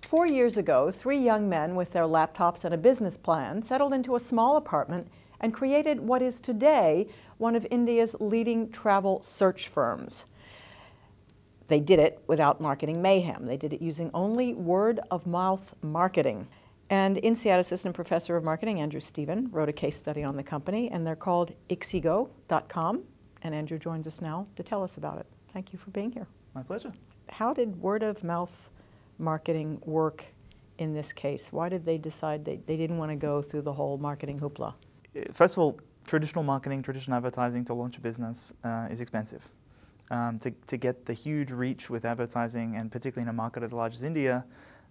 4 years ago, 3 young men with their laptops and a business plan settled into a small apartment and created what is today one of India's leading travel search firms. They did it without marketing mayhem. They did it using only word-of-mouth marketing. And INSEAD Assistant Professor of Marketing, Andrew Stephen, wrote a case study on the company, and they're called ixigo.com. And Andrew joins us now to tell us about it. Thank you for being here. My pleasure. How did word-of-mouth marketing work in this case? Why did they decide they didn't want to go through the whole marketing hoopla? First of all, traditional marketing, traditional advertising to launch a business is expensive. To get the huge reach with advertising, and particularly in a market as large as India,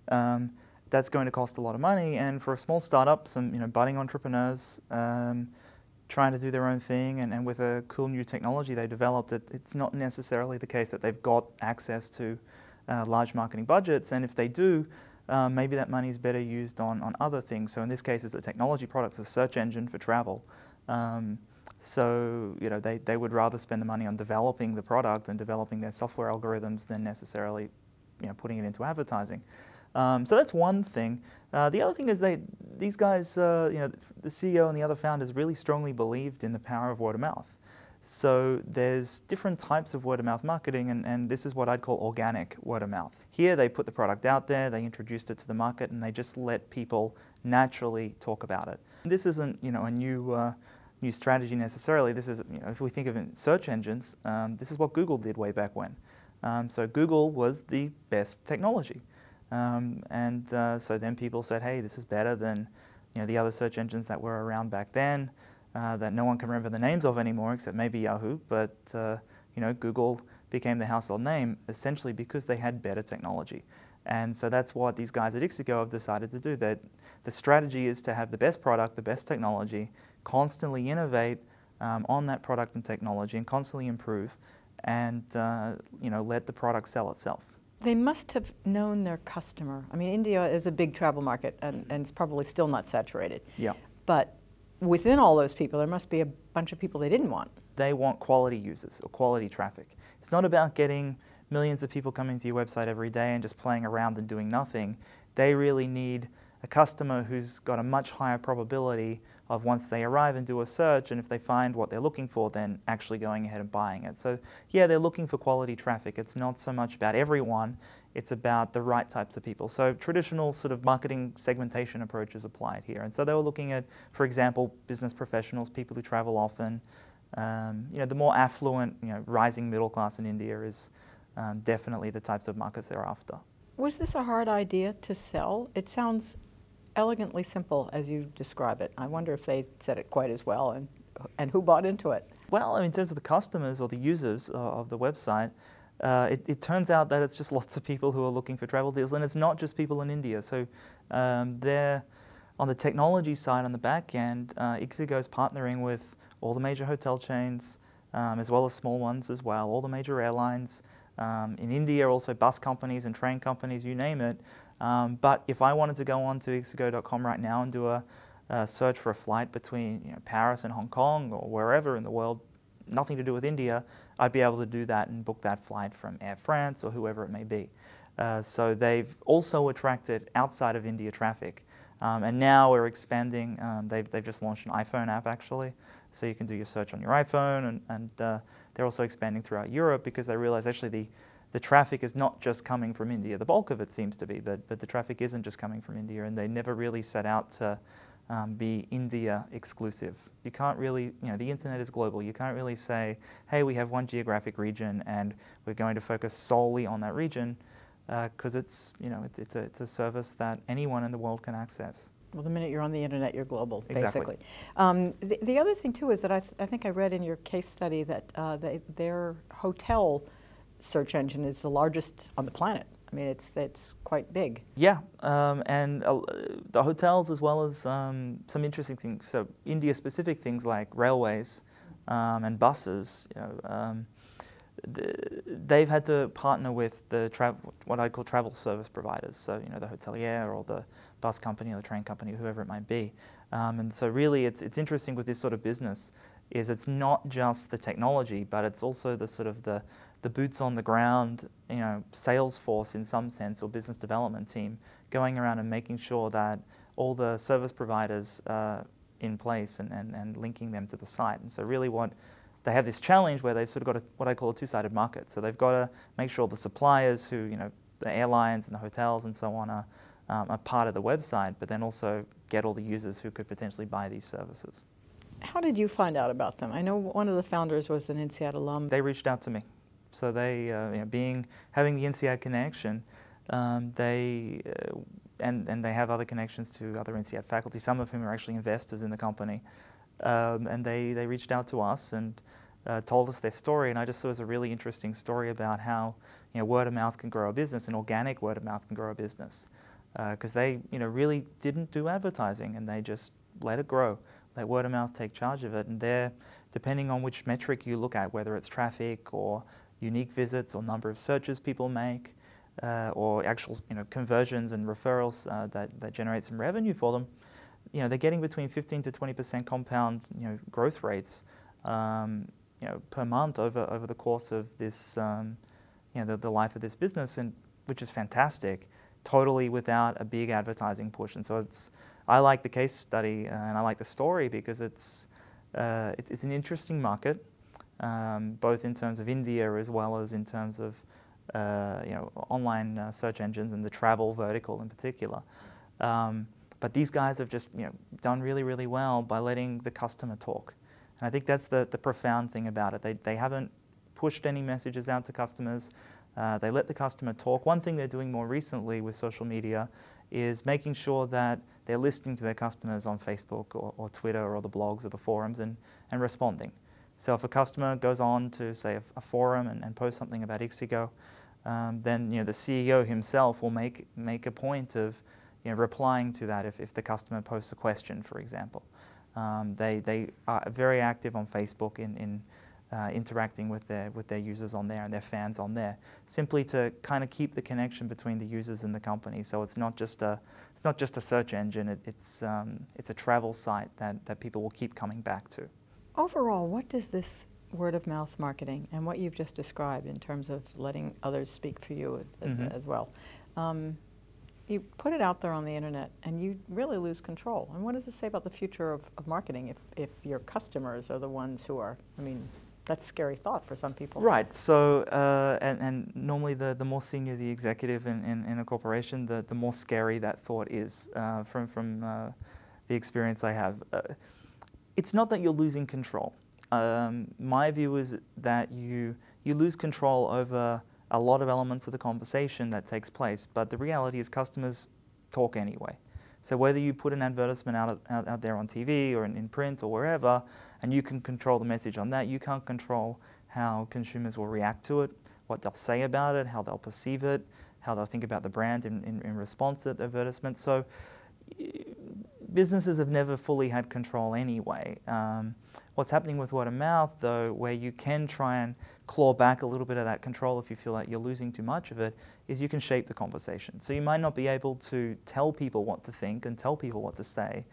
that's going to cost a lot of money. And for a small startup, some budding entrepreneurs trying to do their own thing, and with a cool new technology they developed, it's not necessarily the case that they've got access to large marketing budgets. And if they do, maybe that money is better used on other things. So in this case, it's a technology product, it's a search engine for travel. So they would rather spend the money on developing the product and developing their software algorithms than necessarily putting it into advertising. So that's one thing. The other thing is these guys, the CEO and the other founders really strongly believed in the power of word of mouth. So there's different types of word of mouth marketing, and this is what I'd call organic word of mouth. Here they put the product out there, they introduced it to the market, and they just let people naturally talk about it. This isn't a new strategy necessarily. This is, if we think of it, search engines, this is what Google did way back when. So Google was the best technology. So then people said, hey, this is better than the other search engines that were around back then, that no one can remember the names of anymore except maybe Yahoo. But Google became the household name essentially because they had better technology. And so that's what these guys at Ixigo have decided to do. That the strategy is to have the best product, the best technology, constantly innovate on that product and technology, and constantly improve, and let the product sell itself. They must have known their customer. I mean, India is a big travel market, and it's probably still not saturated. Yeah. But within all those people, there must be a bunch of people they didn't want. They want quality users or quality traffic. It's not about getting millions of people coming to your website every day and just playing around and doing nothing. They really need a customer who's got a much higher probability of, once they arrive and do a search, and if they find what they're looking for, then actually going ahead and buying it. So yeah, they're looking for quality traffic. It's not so much about everyone, it's about the right types of people. So traditional sort of marketing segmentation approaches applied here. And so they were looking at, for example, business professionals, people who travel often. The more affluent, rising middle class in India is definitely the types of markets they're after. Was this a hard idea to sell? It sounds elegantly simple as you describe it. I wonder if they said it quite as well, and who bought into it? Well, in terms of the customers or the users of the website, it turns out that it's just lots of people who are looking for travel deals, and it's not just people in India. So they're on the technology side, on the back end, Ixigo is partnering with all the major hotel chains, as well as small ones as well, all the major airlines. In India, also bus companies and train companies, you name it. But if I wanted to go on to ixigo.com right now and do a search for a flight between Paris and Hong Kong or wherever in the world, nothing to do with India, I'd be able to do that and book that flight from Air France or whoever it may be. So they've also attracted outside of India traffic. And now we're expanding. They've just launched an iPhone app, actually, so you can do your search on your iPhone, and they're also expanding throughout Europe because they realize actually the traffic is not just coming from India. The bulk of it seems to be, but the traffic isn't just coming from India, and they never really set out to be India exclusive. You can't really, the internet is global. You can't really say, hey, we have one geographic region and we're going to focus solely on that region, because it's a service that anyone in the world can access. Well, the minute you're on the internet, you're global, Exactly. basically. The other thing, too, is that I think I read in your case study that their hotel search engine is the largest on the planet. I mean, it's quite big. Yeah, and the hotels, as well as some interesting things. So India-specific things like railways and buses. They've had to partner with what I call travel service providers. So the hotelier or the bus company or the train company, whoever it might be. And so really, it's interesting with this sort of business. Is it's not just the technology, but it's also the sort of the the boots on the ground, sales force in some sense, or business development team, going around and making sure that all the service providers are in place and linking them to the site. And so really they have this challenge where they've sort of got what I call a two-sided market. So they've got to make sure the suppliers who, the airlines and the hotels and so on are part of the website, but then also get all the users who could potentially buy these services. How did you find out about them? I know one of the founders was an INSEAD alum. They reached out to me. So they, having the INSEAD connection, and they have other connections to other INSEAD faculty, some of whom are actually investors in the company. And they reached out to us and told us their story, and I just thought it was a really interesting story about how word of mouth can grow a business, and organic word of mouth can grow a business, because they really didn't do advertising, and they just let it grow, let word of mouth take charge of it. And they're, depending on which metric you look at, whether it's traffic or unique visits or number of searches people make, or actual conversions and referrals that generate some revenue for them, they're getting between 15 to 20% compound growth rates per month over the course of this the life of this business, and which is fantastic, totally without a big advertising push. And so I like the case study and I like the story because it's an interesting market, both in terms of India as well as in terms of online search engines and the travel vertical in particular. But these guys have just done really, really well by letting the customer talk. And I think that's the profound thing about it. They haven't pushed any messages out to customers. They let the customer talk. One thing they're doing more recently with social media is making sure that they're listening to their customers on Facebook or Twitter or the blogs or the forums and responding. So if a customer goes on to, say, a forum and posts something about Ixigo, then the CEO himself will make a point of replying to that if the customer posts a question, for example. They are very active on Facebook in interacting with their users on there and their fans on there, simply to kind of keep the connection between the users and the company. So it's not just a search engine. It's a travel site that people will keep coming back to. Overall, what does this word of mouth marketing and what you've just described in terms of letting others speak for you as well, you put it out there on the internet and you really lose control. And what does this say about the future of marketing if your customers are the ones who are, that's a scary thought for some people. Right. So, and normally the more senior the executive in a corporation, the more scary that thought is from the experience I have. It's not that you're losing control. My view is that you lose control over a lot of elements of the conversation that takes place, but the reality is customers talk anyway. So whether you put an advertisement out there on TV or in print or wherever, and you can control the message on that, you can't control how consumers will react to it, what they'll say about it, how they'll perceive it, how they'll think about the brand in response to the advertisement. So businesses have never fully had control anyway. What's happening with word of mouth, though, where you can try and claw back a little bit of that control if you feel like you're losing too much of it, is you can shape the conversation. So you might not be able to tell people what to think and tell people what to say,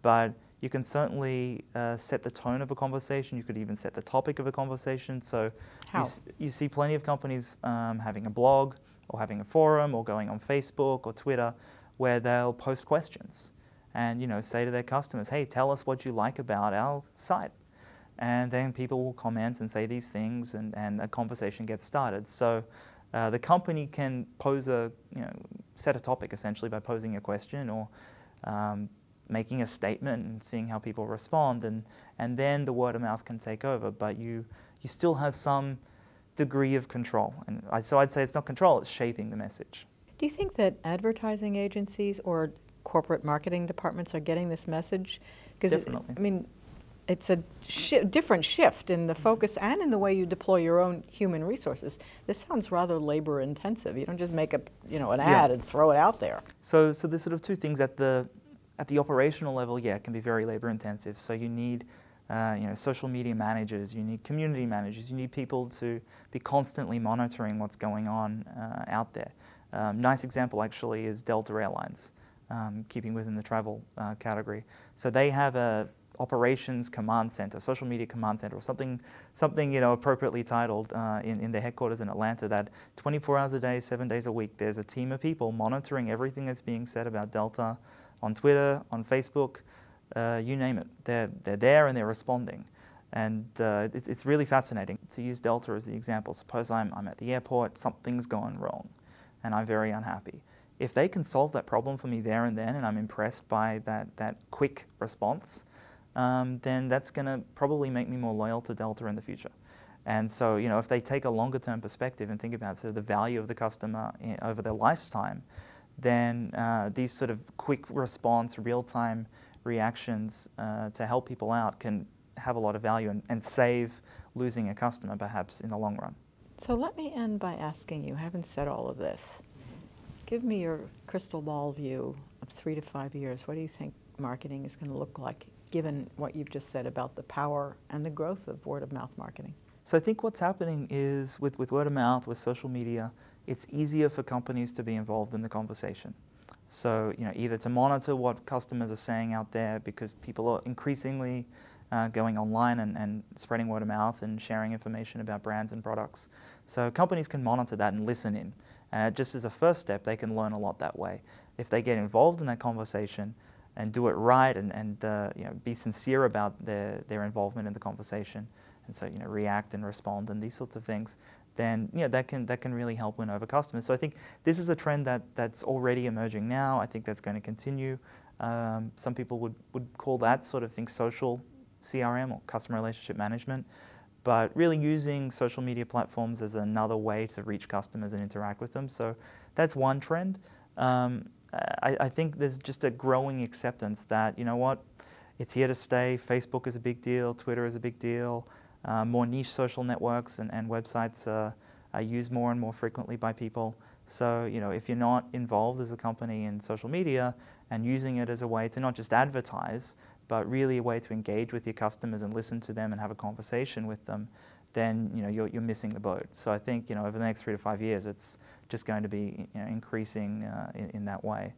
but you can certainly set the tone of a conversation. You could even set the topic of a conversation. So you see plenty of companies having a blog or having a forum or going on Facebook or Twitter where they'll post questions and say to their customers, hey, tell us what you like about our site. And then people will comment and say these things, and a conversation gets started. So the company can set a topic essentially by posing a question or making a statement and seeing how people respond, and then the word of mouth can take over. But you still have some degree of control. And so I'd say it's not control, it's shaping the message. Do you think that advertising agencies or corporate marketing departments are getting this message? Definitely. It's a different shift in the focus and in the way you deploy your own human resources. This sounds rather labor intensive. You don't just make an ad and throw it out there. So there's sort of two things at the operational level. Yeah, it can be very labor intensive. So you need social media managers, you need community managers, you need people to be constantly monitoring what's going on out there. Nice example actually is Delta Airlines, keeping within the travel category. So they have a operations command center, social media command center, or something appropriately titled in their headquarters in Atlanta, that 24 hours a day, 7 days a week, there's a team of people monitoring everything that's being said about Delta on Twitter, on Facebook, you name it. They're there and they're responding. And it's really fascinating. To use Delta as the example, suppose I'm at the airport, something's gone wrong, and I'm very unhappy. If they can solve that problem for me there and then, and I'm impressed by that quick response, then that's going to probably make me more loyal to Delta in the future. And so, if they take a longer term perspective and think about sort of the value of the customer over their lifetime, then these sort of quick response, real-time reactions to help people out can have a lot of value and save losing a customer perhaps in the long run. So let me end by asking you, having said all of this, give me your crystal ball view of 3 to 5 years. What do you think marketing is going to look like, given what you've just said about the power and the growth of word-of-mouth marketing? So I think what's happening is with word of mouth, with social media, it's easier for companies to be involved in the conversation. So either to monitor what customers are saying out there, because people are increasingly going online and spreading word of mouth and sharing information about brands and products. So companies can monitor that and listen in. And just as a first step, they can learn a lot that way. If they get involved in that conversation and do it right and be sincere about their involvement in the conversation, and so react and respond and these sorts of things, then that can really help win over customers. So I think this is a trend that's already emerging now. I think that's going to continue. Some people would call that sort of thing social CRM or customer relationship management, but really using social media platforms as another way to reach customers and interact with them. So that's one trend. I think there's just a growing acceptance that, it's here to stay. Facebook is a big deal. Twitter is a big deal. More niche social networks and websites are used more and more frequently by people. So, if you're not involved as a company in social media and using it as a way to not just advertise, but really a way to engage with your customers and listen to them and have a conversation with them, then you're missing the boat. So I think over the next 3 to 5 years, it's just going to be increasing in that way.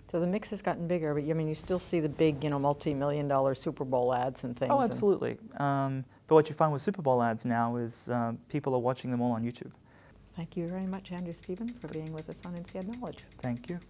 So the mix has gotten bigger, but you still see the big multi-million-dollar Super Bowl ads and things. Oh, absolutely. But what you find with Super Bowl ads now is people are watching them all on YouTube. Thank you very much, Andrew Stephen, for being with us on INSEAD Knowledge. Thank you.